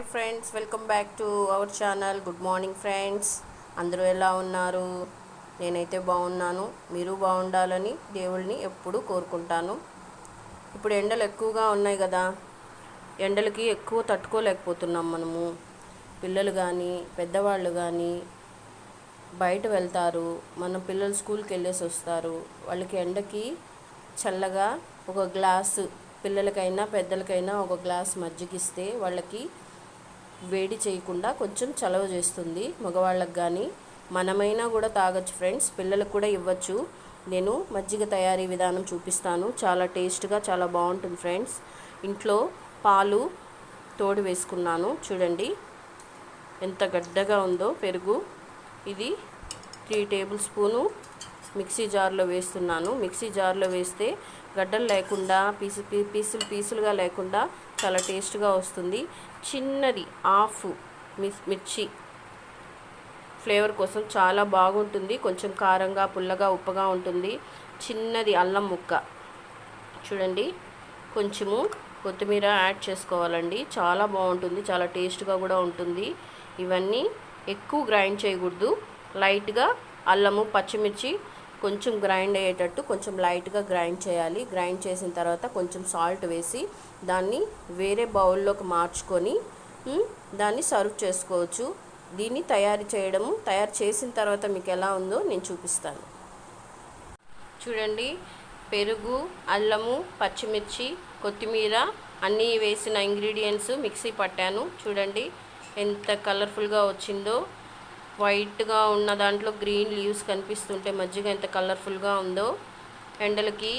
Hi friends, welcome back to our channel. Good morning friends. అందరూ ఎలా ఉన్నారు? నేనైతే బాగున్నాను. మీరు బాగుండాలని దేవుళ్ళని ఎప్పుడూ కోరుకుంటాను. ఇప్పుడు ఎండలు ఎక్కువగా ఉన్నాయి కదా, ఎండలకి ఎక్కువ తట్టుకోలేకపోతున్నాం మనము. పిల్లలు కానీ పెద్దవాళ్ళు కానీ బయట వెళ్తారు, మన పిల్లలు స్కూల్కి వెళ్ళేసి వస్తారు. వాళ్ళకి ఎండకి చల్లగా ఒక గ్లాసు, పిల్లలకైనా పెద్దలకైనా ఒక గ్లాస్ మజ్జిగిస్తే వాళ్ళకి వేడి చేయకుండా కొంచెం చలవ చేస్తుంది. మగవాళ్ళకి కానీ మనమైనా కూడా తాగొచ్చు ఫ్రెండ్స్, పిల్లలకు కూడా ఇవ్వచ్చు. నేను మజ్జిగ తయారీ విధానం చూపిస్తాను. చాలా టేస్ట్గా చాలా బాగుంటుంది ఫ్రెండ్స్. ఇంట్లో పాలు తోడు వేసుకున్నాను, చూడండి ఎంత గడ్డగా ఉందో పెరుగు. ఇది 3 టేబుల్ స్పూను మిక్సీ జార్లో వేస్తున్నాను. మిక్సీ జార్లో వేస్తే గడ్డలు లేకుండా పీసులుగా లేకుండా చాలా టేస్ట్గా వస్తుంది. చిన్నది హాఫ్ మిర్చి ఫ్లేవర్ కోసం చాలా బాగుంటుంది. కొంచెం కారంగా పుల్లగా ఉప్పగా ఉంటుంది. చిన్నది అల్లం ముక్క, చూడండి. కొంచెము కొత్తిమీర యాడ్ చేసుకోవాలండి, చాలా బాగుంటుంది, చాలా టేస్ట్గా కూడా ఉంటుంది. ఇవన్నీ ఎక్కువ గ్రైండ్ చేయకూడదు, లైట్గా అల్లము పచ్చిమిర్చి కొంచెం గ్రైండ్ అయ్యేటట్టు కొంచెం లైట్గా గ్రైండ్ చేయాలి. గ్రైండ్ చేసిన తర్వాత కొంచెం సాల్ట్ వేసి దాన్ని వేరే బౌల్లోకి మార్చుకొని దాన్ని సర్వ్ చేసుకోవచ్చు. దీన్ని తయారు చేసిన తర్వాత మీకు ఎలా ఉందో నేను చూపిస్తాను. చూడండి, పెరుగు, అల్లము, పచ్చిమిర్చి, కొత్తిమీర అన్నీ వేసిన ఇంగ్రీడియంట్స్ మిక్సీ పట్టాను. చూడండి ఎంత కలర్ఫుల్గా వచ్చిందో. వైట్గా ఉన్న దాంట్లో గ్రీన్ లీవ్స్ కనిపిస్తుంటే మజ్జిగ ఎంత కలర్ఫుల్గా ఉందో. ఎండలకి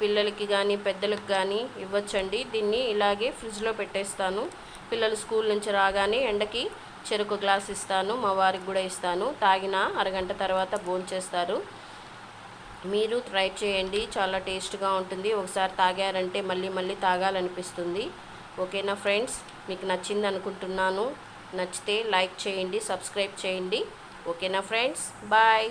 పిల్లలకి కానీ పెద్దలకు కానీ ఇవ్వచ్చండి. దీన్ని ఇలాగే ఫ్రిడ్జ్లో పెట్టేస్తాను. పిల్లలు స్కూల్ నుంచి రాగానే ఎండకి చెరుకు గ్లాస్ ఇస్తాను, మా వారికి కూడా ఇస్తాను. తాగిన అరగంట తర్వాత భోంచేస్తారు. మీరు ట్రై చేయండి, చాలా టేస్ట్గా ఉంటుంది. ఒకసారి తాగారంటే మళ్ళీ మళ్ళీ తాగాలనిపిస్తుంది. ఓకేనా ఫ్రెండ్స్, మీకు నచ్చింది అనుకుంటున్నాను. నచ్చితే లైక్ చేయండి, సబ్స్క్రైబ్ చేయండి. ఓకేనా ఫ్రెండ్స్, బాయ్.